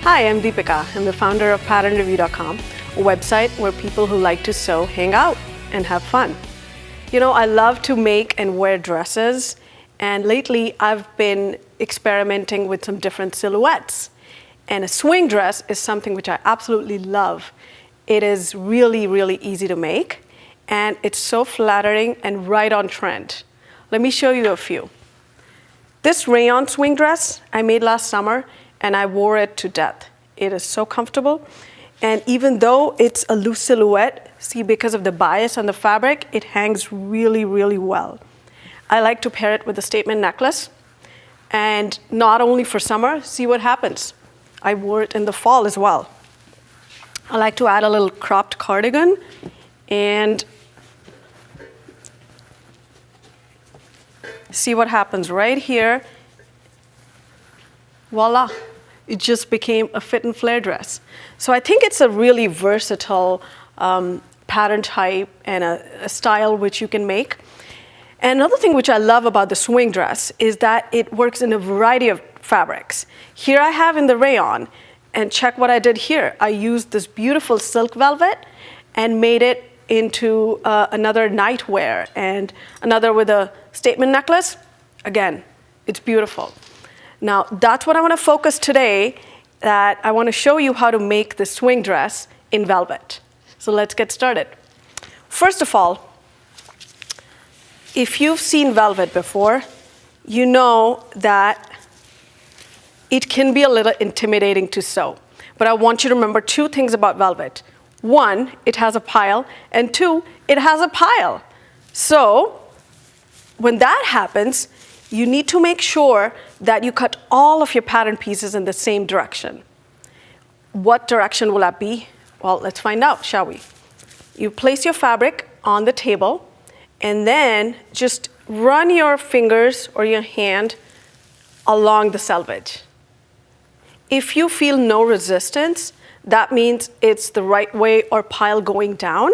Hi, I'm Deepika. I'm the founder of PatternReview.com, a website where people who like to sew hang out and have fun. You know, I love to make and wear dresses, and lately I've been experimenting with some different silhouettes. And a swing dress is something which I absolutely love. It is really, really easy to make, and it's so flattering and right on trend. Let me show you a few. This rayon swing dress I made last summer, and I wore it to death. It is so comfortable, and even though it's a loose silhouette, see, because of the bias on the fabric, it hangs really, really well. I like to pair it with a statement necklace, and not only for summer, see what happens. I wore it in the fall as well. I like to add a little cropped cardigan, and see what happens right here. Voila, it just became a fit and flare dress. So I think it's a really versatile pattern type and a style which you can make. And another thing which I love about the swing dress is that it works in a variety of fabrics. Here I have in the rayon, and check what I did here. I used this beautiful silk velvet and made it into another nightwear and another with a statement necklace. Again, it's beautiful. Now, that's what I want to focus today, that I want to show you how to make the swing dress in velvet. So let's get started. First of all, if you've seen velvet before, you know that it can be a little intimidating to sew. But I want you to remember two things about velvet. One, it has a pile, and two, it has a pile. So when that happens, you need to make sure that you cut all of your pattern pieces in the same direction. What direction will that be? Well, let's find out, shall we? You place your fabric on the table, and then just run your fingers or your hand along the selvage. If you feel no resistance, that means it's the right way or pile going down.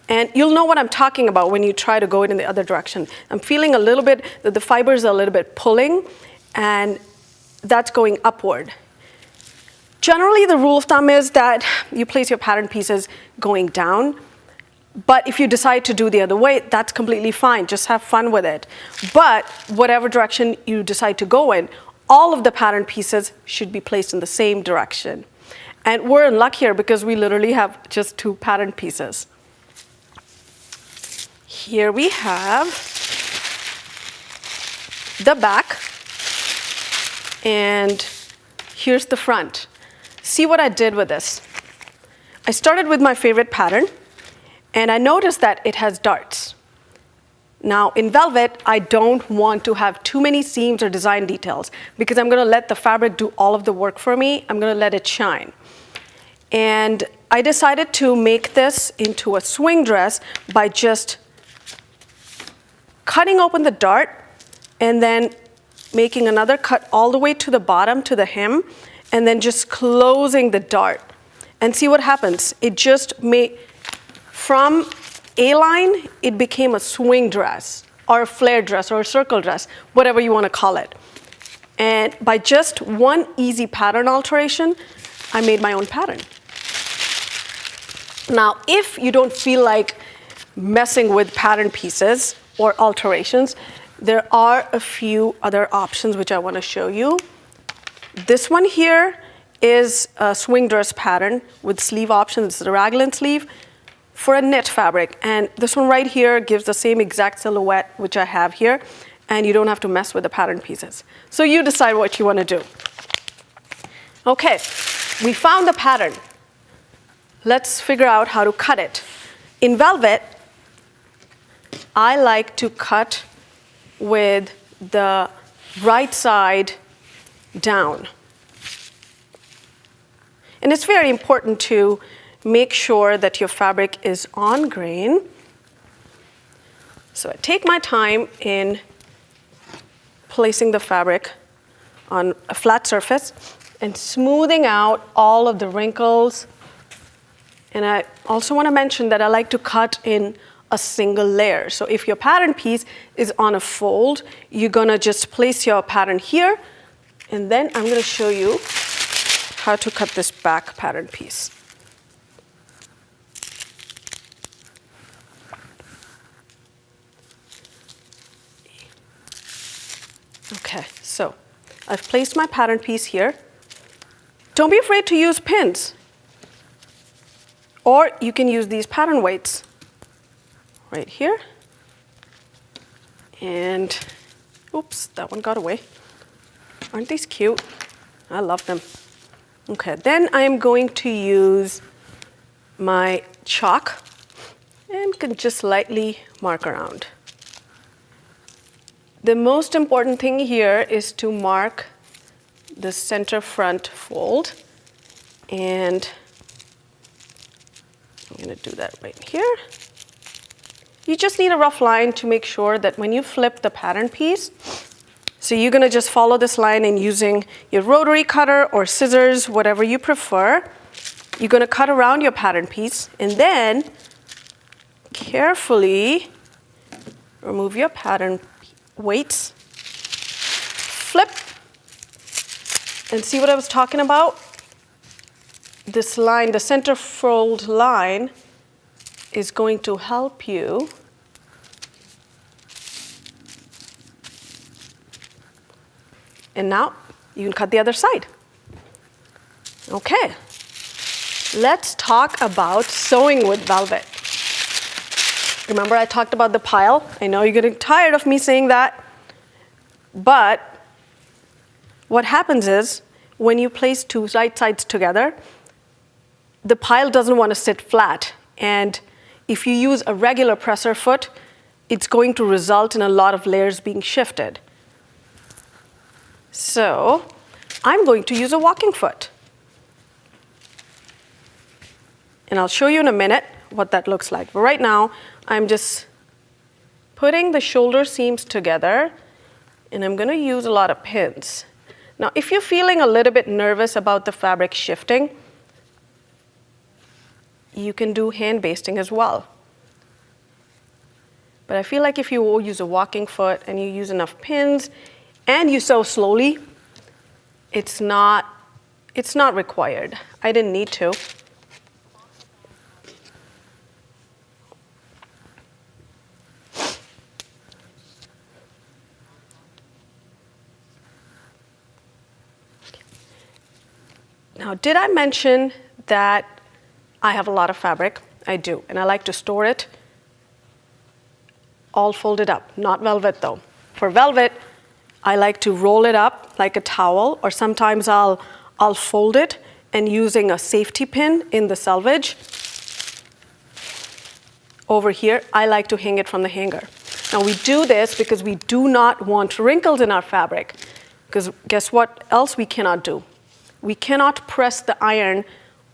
And you'll know what I'm talking about when you try to go it in the other direction. I'm feeling a little bit that the fibers are a little bit pulling, and that's going upward. Generally, the rule of thumb is that you place your pattern pieces going down. But if you decide to do the other way, that's completely fine. Just have fun with it. But whatever direction you decide to go in, all of the pattern pieces should be placed in the same direction. And we're in luck here because we literally have just two pattern pieces. Here we have the back, and here's the front. See what I did with this? I started with my favorite pattern, and I noticed that it has darts. Now, in velvet, I don't want to have too many seams or design details because I'm going to let the fabric do all of the work for me. I'm going to let it shine. And I decided to make this into a swing dress by just cutting open the dart and then making another cut all the way to the bottom to the hem, and then just closing the dart. And see what happens. It just made, from A-line, it became a swing dress or a flare dress or a circle dress, whatever you want to call it. And by just one easy pattern alteration, I made my own pattern. Now, if you don't feel like messing with pattern pieces or alterations, there are a few other options which I want to show you. This one here is a swing dress pattern with sleeve options. It's a raglan sleeve for a knit fabric. And this one right here gives the same exact silhouette which I have here, and you don't have to mess with the pattern pieces. So you decide what you want to do. Okay, we found the pattern. Let's figure out how to cut it. In velvet, I like to cut with the right side down. And it's very important to make sure that your fabric is on grain. So I take my time in placing the fabric on a flat surface and smoothing out all of the wrinkles. And I also want to mention that I like to cut in a single layer. So if your pattern piece is on a fold, you're going to just place your pattern here, and then I'm going to show you how to cut this back pattern piece. Okay, so I've placed my pattern piece here. Don't be afraid to use pins. Or you can use these pattern weights right here. And, oops, that one got away. Aren't these cute? I love them. Okay, then I'm going to use my chalk and can just lightly mark around. The most important thing here is to mark the center front fold, and I'm going to do that right here. You just need a rough line to make sure that when you flip the pattern piece, so you're going to just follow this line and using your rotary cutter or scissors, whatever you prefer, you're going to cut around your pattern piece and then carefully remove your pattern weights, flip, and see what I was talking about? This line, the center fold line, is going to help you and now you can cut the other side. Okay, let's talk about sewing with velvet. Remember I talked about the pile? I know you're getting tired of me saying that, but what happens is when you place two right sides together, the pile doesn't want to sit flat, and if you use a regular presser foot, it's going to result in a lot of layers being shifted. So I'm going to use a walking foot. And I'll show you in a minute what that looks like. But right now, I'm just putting the shoulder seams together, and I'm going to use a lot of pins. Now, if you're feeling a little bit nervous about the fabric shifting, you can do hand basting as well. But I feel like if you use a walking foot and you use enough pins and you sew slowly, it's not required. I didn't need to. Now, did I mention that I have a lot of fabric? I do, and I like to store it all folded up, not velvet though. For velvet, I like to roll it up like a towel, or sometimes I'll fold it and using a safety pin in the selvage. Over here, I like to hang it from the hanger. Now we do this because we do not want wrinkles in our fabric, because guess what else we cannot do? We cannot press the iron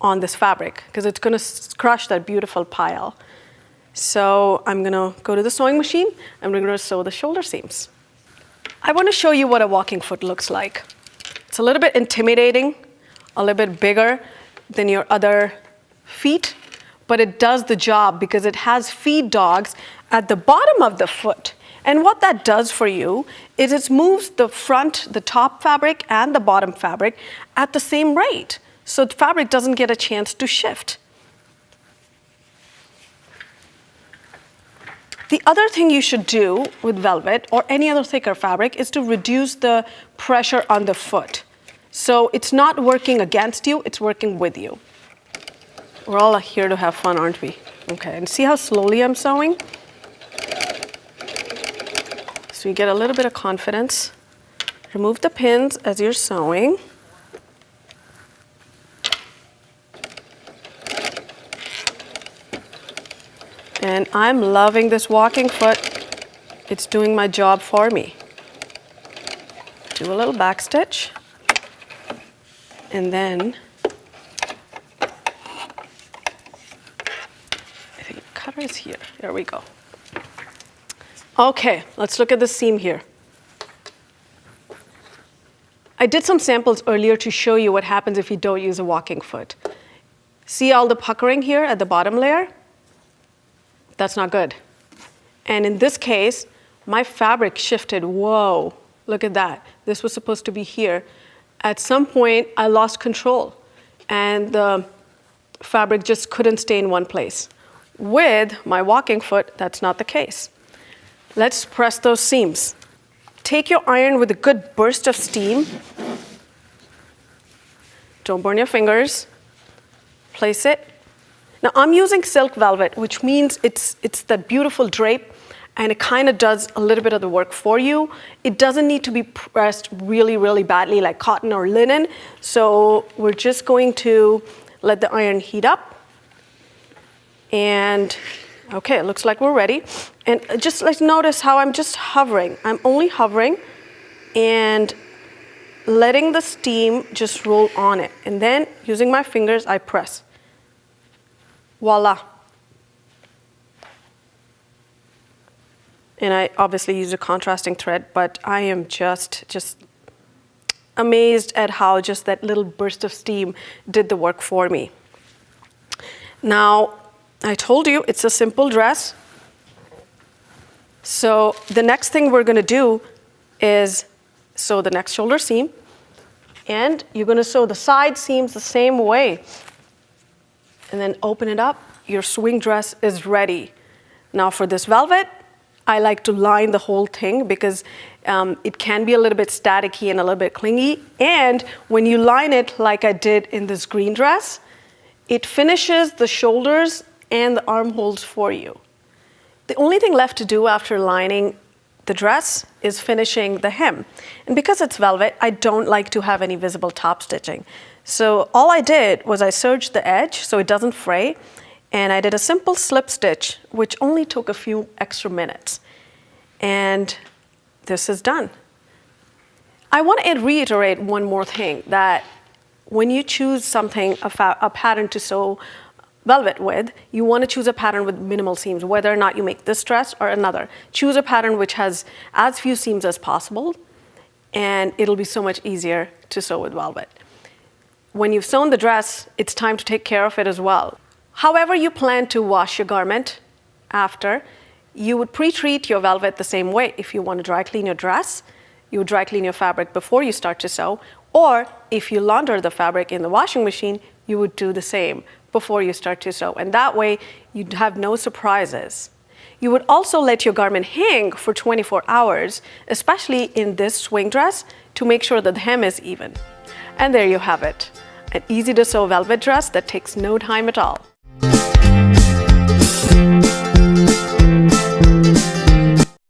on this fabric because it's going to crush that beautiful pile. So I'm going to go to the sewing machine and we're going to sew the shoulder seams. I want to show you what a walking foot looks like. It's a little bit intimidating, a little bit bigger than your other feet, but it does the job because it has feed dogs at the bottom of the foot. And what that does for you is it moves the front, the top fabric and the bottom fabric at the same rate. So the fabric doesn't get a chance to shift. The other thing you should do with velvet or any other thicker fabric is to reduce the pressure on the foot. So it's not working against you, it's working with you. We're all here to have fun, aren't we? Okay, and see how slowly I'm sewing? So you get a little bit of confidence. Remove the pins as you're sewing. And I'm loving this walking foot. It's doing my job for me. Do a little back stitch. And then, I think the cutter is here. There we go. Okay, let's look at the seam here. I did some samples earlier to show you what happens if you don't use a walking foot. See all the puckering here at the bottom layer? That's not good. And in this case, my fabric shifted. Whoa, look at that. This was supposed to be here. At some point, I lost control. and the fabric just couldn't stay in one place. With my walking foot, that's not the case. Let's press those seams. Take your iron with a good burst of steam. Don't burn your fingers. Place it. Now I'm using silk velvet, which means it's that beautiful drape, and it kind of does a little bit of the work for you. It doesn't need to be pressed really, really badly like cotton or linen. So we're just going to let the iron heat up. And okay, it looks like we're ready. And just like notice how I'm just hovering. I'm only hovering and letting the steam just roll on it. And then using my fingers, I press. Voila. And I obviously use a contrasting thread, but I am just amazed at how just that little burst of steam did the work for me. Now, I told you it's a simple dress. So the next thing we're going to do is sew the next shoulder seam, and you're going to sew the side seams the same way. And then open it up. Your swing dress is ready. Now for this velvet, I like to line the whole thing because it can be a little bit staticky and a little bit clingy. And when you line it like I did in this green dress, it finishes the shoulders and the armholes for you. The only thing left to do after lining the dress is finishing the hem. And because it's velvet, I don't like to have any visible top stitching. So all I did was I serged the edge so it doesn't fray, and I did a simple slip stitch, which only took a few extra minutes. And this is done. I want to reiterate one more thing, that when you choose something, a pattern to sew velvet with, you want to choose a pattern with minimal seams, whether or not you make this dress or another. Choose a pattern which has as few seams as possible, and it'll be so much easier to sew with velvet. When you've sewn the dress, it's time to take care of it as well. However you plan to wash your garment after, you would pre-treat your velvet the same way. If you want to dry clean your dress, you would dry clean your fabric before you start to sew, or if you launder the fabric in the washing machine, you would do the same before you start to sew. And that way, you'd have no surprises. You would also let your garment hang for 24 hours, especially in this swing dress, to make sure that the hem is even. And there you have it, an easy to sew velvet dress that takes no time at all.